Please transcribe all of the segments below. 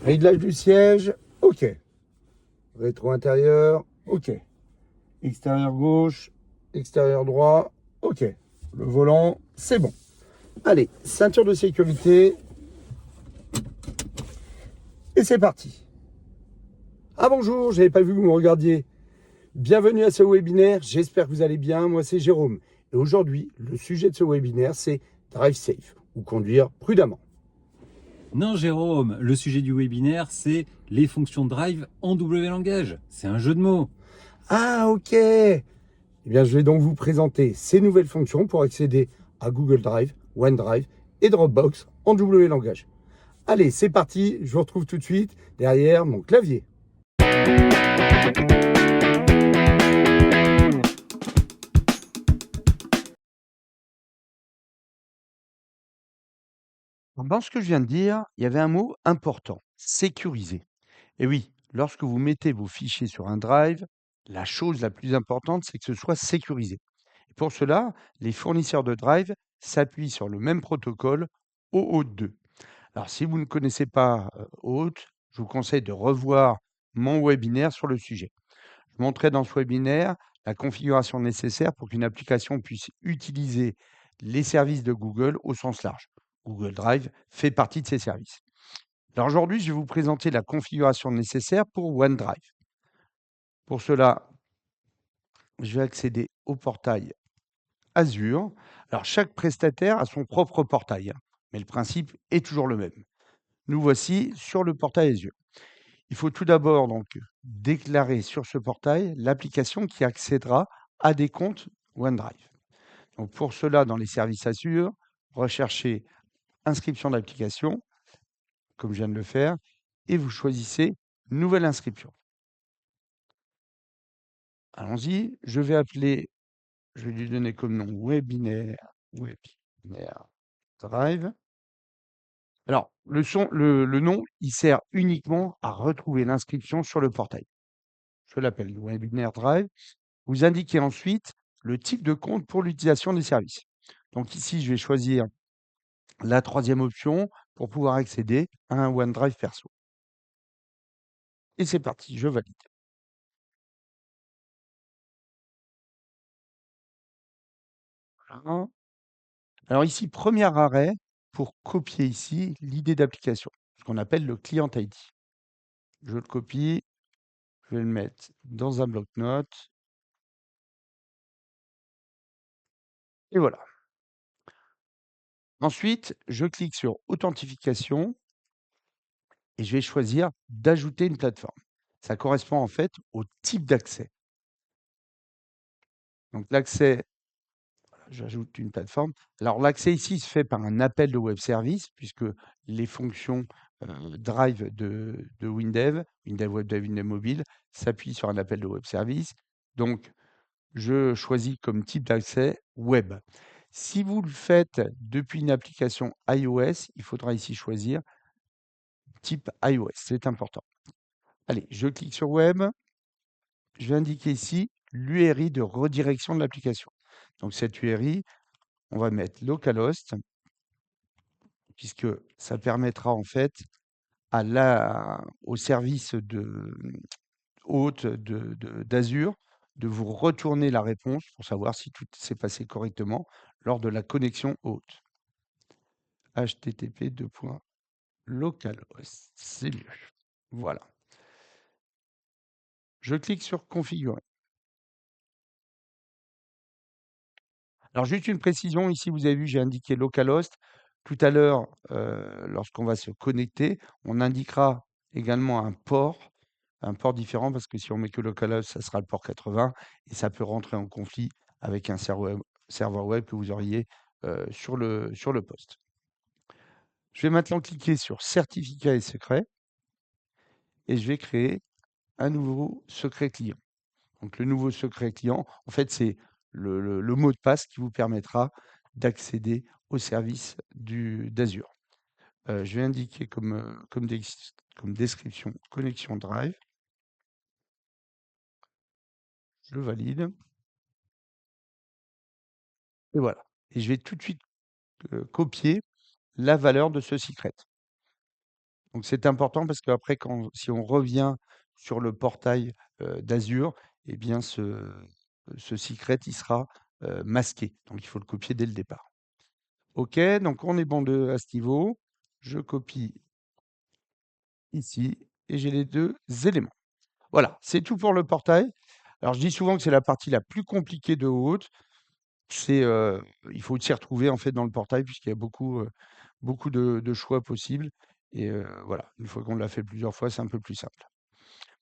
Réglage du siège, ok. Rétro intérieur, ok. Extérieur gauche, extérieur droit, ok. Le volant, c'est bon. Allez, ceinture de sécurité, et c'est parti. Ah bonjour, j'avais pas vu que vous me regardiez. Bienvenue à ce webinaire, j'espère que vous allez bien, moi c'est Jérôme. Et aujourd'hui, le sujet de ce webinaire, c'est Drive Safe, ou conduire prudemment. Non, Jérôme, le sujet du webinaire, c'est les fonctions Drive en W langage. C'est un jeu de mots. Ah ok. Eh bien, je vais donc vous présenter ces nouvelles fonctions pour accéder à Google Drive, OneDrive et Dropbox en W langage. Allez, c'est parti, je vous retrouve tout de suite derrière mon clavier. Dans ce que je viens de dire, il y avait un mot important, sécuriser. Et oui, lorsque vous mettez vos fichiers sur un drive, la chose la plus importante, c'est que ce soit sécurisé. Et pour cela, les fournisseurs de drive s'appuient sur le même protocole OAuth 2. Alors, si vous ne connaissez pas OAuth, je vous conseille de revoir mon webinaire sur le sujet. Je montrais dans ce webinaire la configuration nécessaire pour qu'une application puisse utiliser les services de Google au sens large. Google Drive fait partie de ces services. Alors aujourd'hui, je vais vous présenter la configuration nécessaire pour OneDrive. Pour cela, je vais accéder au portail Azure. Alors chaque prestataire a son propre portail, mais le principe est toujours le même. Nous voici sur le portail Azure. Il faut tout d'abord donc déclarer sur ce portail l'application qui accédera à des comptes OneDrive. Donc pour cela, dans les services Azure, recherchez inscription d'application, comme je viens de le faire, et vous choisissez nouvelle inscription. Allons-y, je vais lui donner comme nom webinaire Drive. Alors, le nom, il sert uniquement à retrouver l'inscription sur le portail. Je l'appelle webinaire Drive. Vous indiquez ensuite le type de compte pour l'utilisation des services. Donc ici, je vais choisir la troisième option pour pouvoir accéder à un OneDrive perso. Et c'est parti, je valide. Voilà. Alors ici, premier arrêt pour copier ici l'idée d'application, ce qu'on appelle le client ID. Je le copie, je vais le mettre dans un bloc-notes. Et voilà. Ensuite, je clique sur Authentification et je vais choisir d'ajouter une plateforme. Ça correspond en fait au type d'accès. Donc l'accès, j'ajoute une plateforme. Alors l'accès ici se fait par un appel de web service puisque les fonctions Drive de WinDev, WinDev Web Dev, WinDev Mobile, s'appuient sur un appel de web service. Donc je choisis comme type d'accès web. Si vous le faites depuis une application iOS, il faudra ici choisir type iOS, c'est important. Allez, je clique sur web. Je vais indiquer ici l'URI de redirection de l'application. Donc cette URI, on va mettre localhost, puisque ça permettra en fait au service de hôte d'Azure de vous retourner la réponse pour savoir si tout s'est passé correctement lors de la connexion hôte. http://localhost, c'est mieux. Voilà. Je clique sur configurer. Alors juste une précision, ici vous avez vu, j'ai indiqué localhost. Tout à l'heure, lorsqu'on va se connecter, on indiquera également un port différent parce que si on met que localhost, ça sera le port 80 et ça peut rentrer en conflit avec un serveur web que vous auriez sur le poste. Je vais maintenant cliquer sur certificat et secret et je vais créer un nouveau secret client. Donc le nouveau secret client, en fait, c'est le mot de passe qui vous permettra d'accéder au service d'Azure. Je vais indiquer comme description connexion Drive. Je valide. Et voilà. Et je vais tout de suite copier la valeur de ce secret. Donc c'est important parce qu'après, si on revient sur le portail d'Azure, eh bien ce secret, il sera masqué. Donc il faut le copier dès le départ. OK, donc on est bon à ce niveau. Je copie ici et j'ai les deux éléments. Voilà, c'est tout pour le portail. Alors je dis souvent que c'est la partie la plus compliquée de haute. C'est, il faut s'y retrouver en fait dans le portail puisqu'il y a beaucoup de choix possibles et voilà, une fois qu'on l'a fait plusieurs fois, c'est un peu plus simple.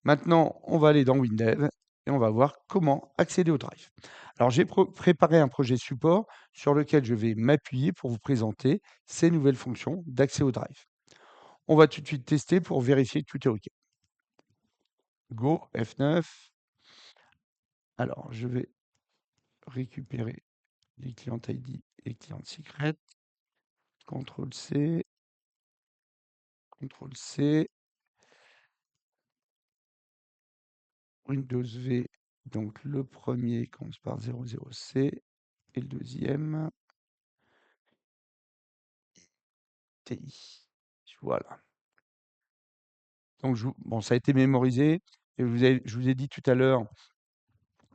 Maintenant, on va aller dans WinDev et on va voir comment accéder au Drive. Alors j'ai préparé un projet support sur lequel je vais m'appuyer pour vous présenter ces nouvelles fonctions d'accès au Drive. On va tout de suite tester pour vérifier que tout est OK. Go F9. Alors, je vais récupérer les clients ID et clients secret. CTRL-C, CTRL-C, Windows V, donc le premier commence par 00C et le deuxième TI. Voilà. Donc, bon, ça a été mémorisé. Et je vous ai dit tout à l'heure,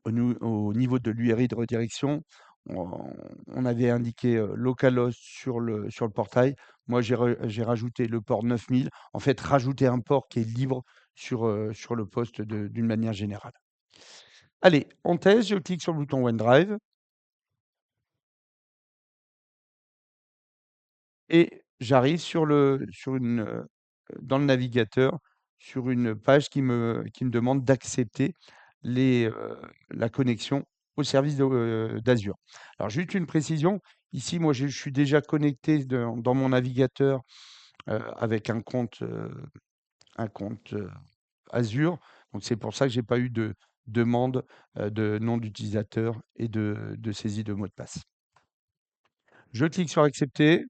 au niveau de l'URI de redirection, on avait indiqué localhost sur le portail. Moi, j'ai rajouté le port 9000. En fait, rajouter un port qui est libre sur le poste d'une manière générale. Allez, on teste. Je clique sur le bouton OneDrive et j'arrive dans le navigateur sur une page qui me demande d'accepter la connexion au service d'Azure. Alors, juste une précision. Ici, moi, je suis déjà connecté dans mon navigateur avec un compte Azure. Donc, c'est pour ça que j'ai pas eu de demande de nom d'utilisateur et de saisie de mot de passe. Je clique sur accepter.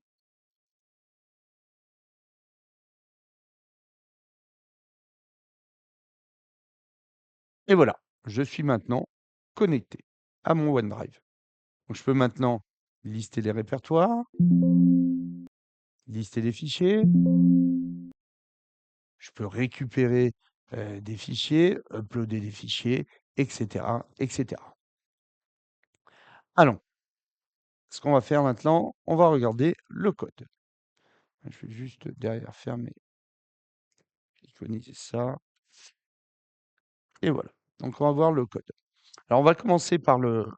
Et voilà, je suis maintenant connecté à mon OneDrive. Donc, je peux maintenant lister les répertoires, lister les fichiers. Je peux récupérer des fichiers, uploader des fichiers, etc., etc. Allons, ce qu'on va faire maintenant, on va regarder le code. Je vais juste derrière fermer, iconiser ça. Et voilà. Donc, on va voir le code. Alors, on va commencer par le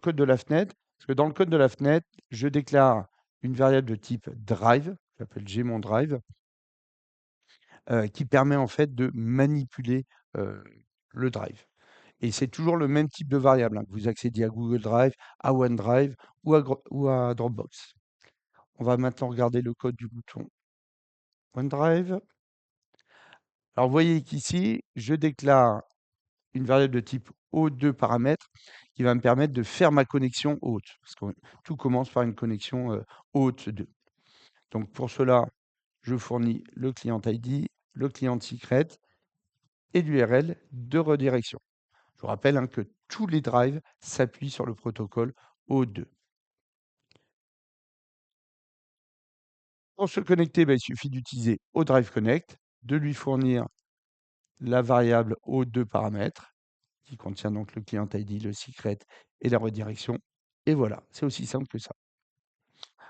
code de la fenêtre. Parce que dans le code de la fenêtre, je déclare une variable de type drive, que j'appelle gmondrive, qui permet en fait de manipuler le drive. Et c'est toujours le même type de variable, hein, que vous accédiez à Google Drive, à OneDrive ou à Dropbox. On va maintenant regarder le code du bouton OneDrive. Alors, vous voyez qu'ici, je déclare une variable de type O2 paramètres qui va me permettre de faire ma connexion haute. Parce que tout commence par une connexion haute 2. Donc, pour cela, je fournis le client ID, le client secret et l'URL de redirection. Je vous rappelle hein, que tous les drives s'appuient sur le protocole O2. Pour se connecter, il suffit d'utiliser ODrive Connect, de lui fournir la variable O2 paramètres, qui contient donc le client ID, le secret et la redirection. Et voilà, c'est aussi simple que ça.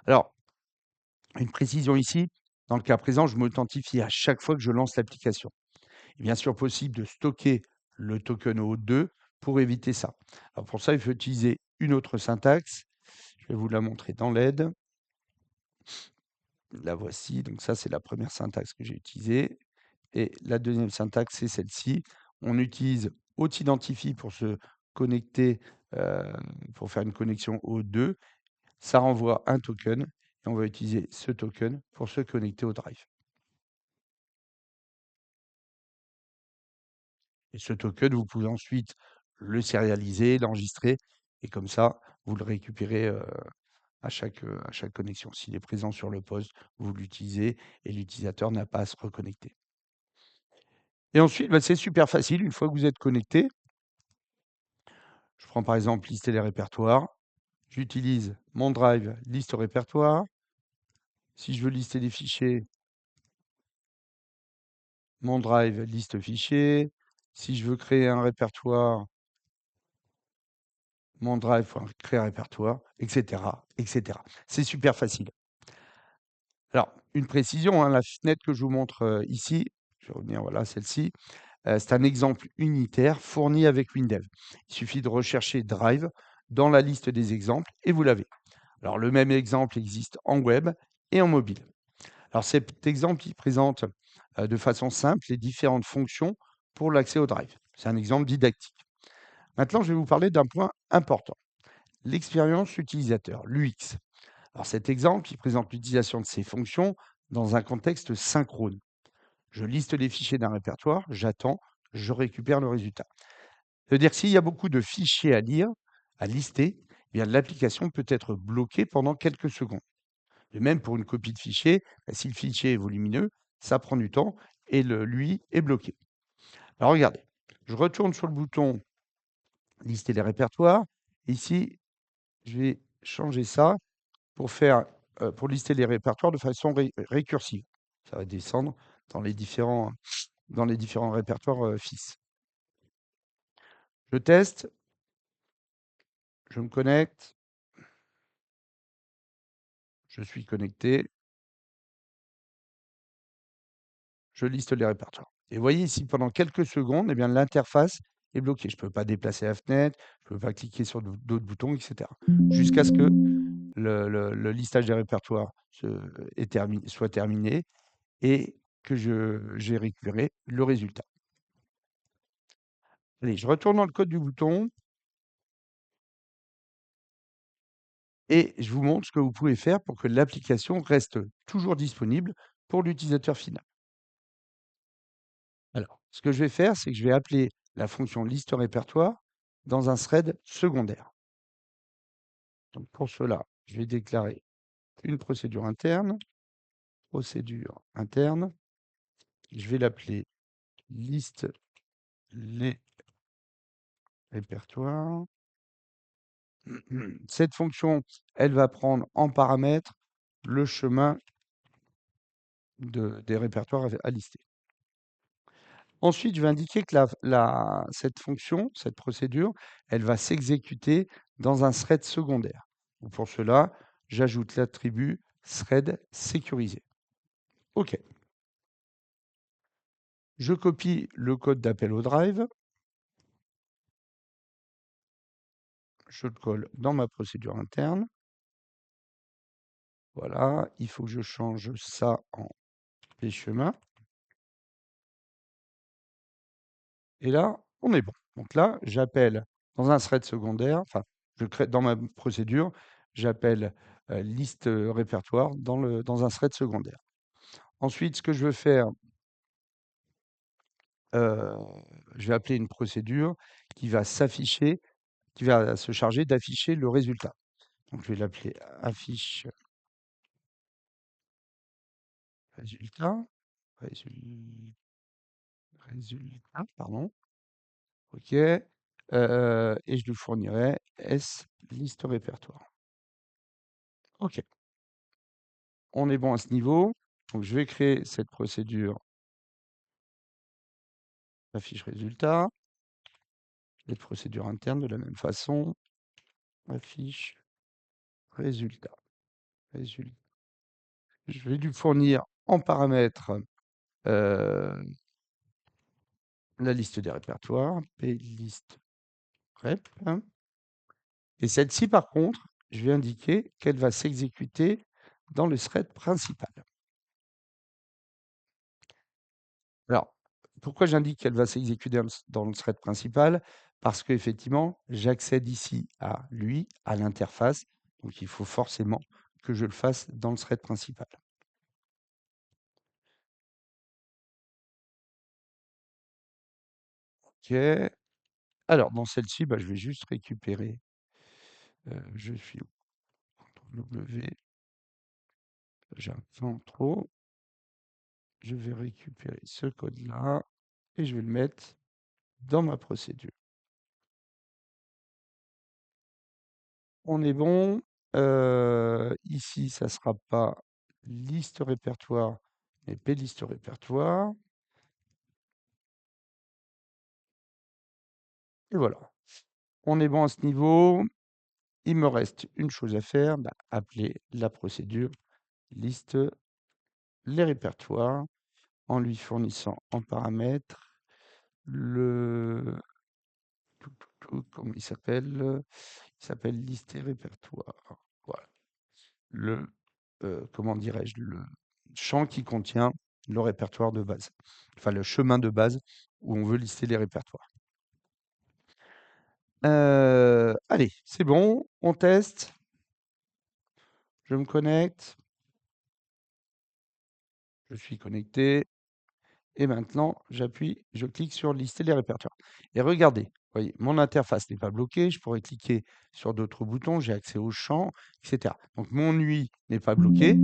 Alors, une précision ici, dans le cas présent, je m'authentifie à chaque fois que je lance l'application. Il est bien sûr possible de stocker le token O2 pour éviter ça. Alors pour ça, il faut utiliser une autre syntaxe. Je vais vous la montrer dans l'aide. La voici. Donc ça, c'est la première syntaxe que j'ai utilisée. Et la deuxième syntaxe, c'est celle-ci. On utilise Auth-Identify pour se connecter, pour faire une connexion O2. Ça renvoie un token et on va utiliser ce token pour se connecter au Drive. Et ce token, vous pouvez ensuite le sérialiser, l'enregistrer et comme ça, vous le récupérez à chaque connexion. S'il est présent sur le poste, vous l'utilisez et l'utilisateur n'a pas à se reconnecter. Et ensuite, c'est super facile. Une fois que vous êtes connecté, je prends par exemple lister les répertoires. J'utilise mon drive liste répertoire. Si je veux lister les fichiers, mon drive liste fichier. Si je veux créer un répertoire, mon drive créer un répertoire, etc., etc. C'est super facile. Alors, une précision, hein, la fenêtre que je vous montre ici, je vais revenir, voilà, celle-ci, c'est un exemple unitaire fourni avec WinDev. Il suffit de rechercher Drive dans la liste des exemples et vous l'avez. Alors, le même exemple existe en web et en mobile. Alors, cet exemple, il présente de façon simple les différentes fonctions pour l'accès au Drive. C'est un exemple didactique. Maintenant, je vais vous parler d'un point important, l'expérience utilisateur, l'UX. Alors, cet exemple, il présente l'utilisation de ces fonctions dans un contexte synchrone. Je liste les fichiers d'un répertoire, j'attends, je récupère le résultat. C'est-à-dire que s'il y a beaucoup de fichiers à lire, à lister, eh bien l'application peut être bloquée pendant quelques secondes. De même pour une copie de fichier, si le fichier est volumineux, ça prend du temps et lui est bloqué. Alors regardez, je retourne sur le bouton lister les répertoires. Ici, je vais changer ça pour lister les répertoires de façon récursive. Ça va descendre dans les différents répertoires FIS. Je teste, je me connecte, je suis connecté, je liste les répertoires. Et vous voyez ici, pendant quelques secondes, eh bien, l'interface est bloquée. Je ne peux pas déplacer la fenêtre, je ne peux pas cliquer sur d'autres boutons, etc. Jusqu'à ce que le listage des répertoires soit terminé et que j'ai récupéré le résultat. Allez, je retourne dans le code du bouton et je vous montre ce que vous pouvez faire pour que l'application reste toujours disponible pour l'utilisateur final. Alors, ce que je vais faire, c'est que je vais appeler la fonction liste répertoire dans un thread secondaire. Donc pour cela, je vais déclarer une procédure interne. Je vais l'appeler liste les répertoires. Cette fonction, elle va prendre en paramètre le chemin des répertoires à lister. Ensuite, je vais indiquer que cette fonction, cette procédure, elle va s'exécuter dans un thread secondaire. Pour cela, j'ajoute l'attribut thread sécurisé. OK. Je copie le code d'appel au drive. Je le colle dans ma procédure interne. Voilà, il faut que je change ça en les chemins. Et là, on est bon. Donc là, j'appelle dans un thread secondaire, enfin, je crée dans ma procédure, j'appelle liste répertoire dans un thread secondaire. Ensuite, ce que je veux faire, je vais appeler une procédure qui va s'afficher, qui va se charger d'afficher le résultat. Donc, je vais l'appeler affiche résultat, résultat, pardon. OK. Et je lui fournirai S liste répertoire. OK. On est bon à ce niveau. Donc, je vais créer cette procédure affiche résultat. Les procédures internes de la même façon. Affiche résultat. Résultat. Je vais lui fournir en paramètre la liste des répertoires, plist rep. Et celle-ci, par contre, je vais indiquer qu'elle va s'exécuter dans le thread principal. Alors, pourquoi j'indique qu'elle va s'exécuter dans le thread principal? Parce qu'effectivement, j'accède ici à lui, à l'interface. Donc, il faut forcément que je le fasse dans le thread principal. OK. Alors, dans celle-ci, je vais juste récupérer. Je suis W. J'ai un temps trop. Je vais récupérer ce code-là et je vais le mettre dans ma procédure. On est bon. Ici, ça ne sera pas liste répertoire, mais plist répertoire. Et voilà. On est bon à ce niveau. Il me reste une chose à faire, appeler la procédure liste les répertoires en lui fournissant en paramètre le comment il s'appelle? Il s'appelle lister répertoire. Voilà. Le comment dirais-je? Le champ qui contient le répertoire de base. Enfin, le chemin de base où on veut lister les répertoires. Allez, c'est bon, on teste. Je me connecte. Je suis connecté. Et maintenant, je clique sur lister les répertoires. Et regardez, voyez, mon interface n'est pas bloquée. Je pourrais cliquer sur d'autres boutons. J'ai accès aux champs, etc. Donc, mon UI n'est pas bloqué.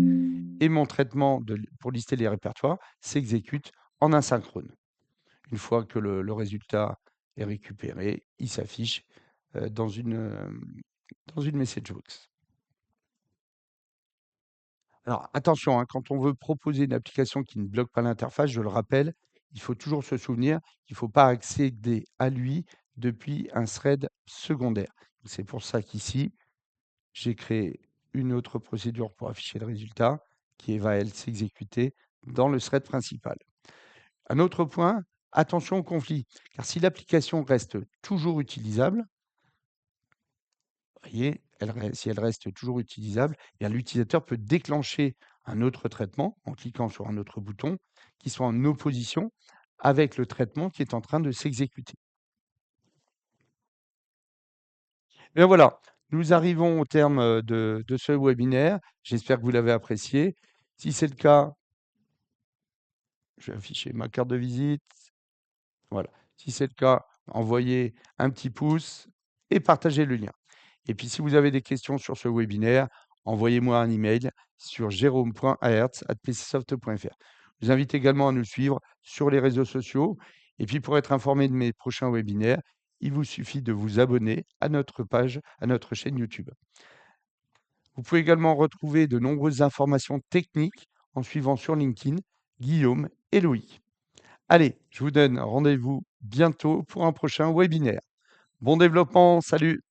Et mon traitement pour lister les répertoires s'exécute en asynchrone. Une fois que le résultat est récupéré, il s'affiche dans une message box. Alors attention, hein, quand on veut proposer une application qui ne bloque pas l'interface, je le rappelle, il faut toujours se souvenir qu'il ne faut pas accéder à lui depuis un thread secondaire. C'est pour ça qu'ici, j'ai créé une autre procédure pour afficher le résultat qui va, elle, s'exécuter dans le thread principal. Un autre point, attention au conflit, car si l'application reste toujours utilisable, voyez, si elle reste toujours utilisable, l'utilisateur peut déclencher un autre traitement en cliquant sur un autre bouton qui soit en opposition avec le traitement qui est en train de s'exécuter. Et voilà, nous arrivons au terme de ce webinaire. J'espère que vous l'avez apprécié. Si c'est le cas, je vais afficher ma carte de visite. Voilà. Si c'est le cas, envoyez un petit pouce et partagez le lien. Et puis, si vous avez des questions sur ce webinaire, envoyez-moi un email sur jerome.aerts@pcsoft.fr. Je vous invite également à nous suivre sur les réseaux sociaux. Et puis, pour être informé de mes prochains webinaires, il vous suffit de vous abonner à notre page, à notre chaîne YouTube. Vous pouvez également retrouver de nombreuses informations techniques en suivant sur LinkedIn Guillaume et Loïc. Allez, je vous donne rendez-vous bientôt pour un prochain webinaire. Bon développement, salut!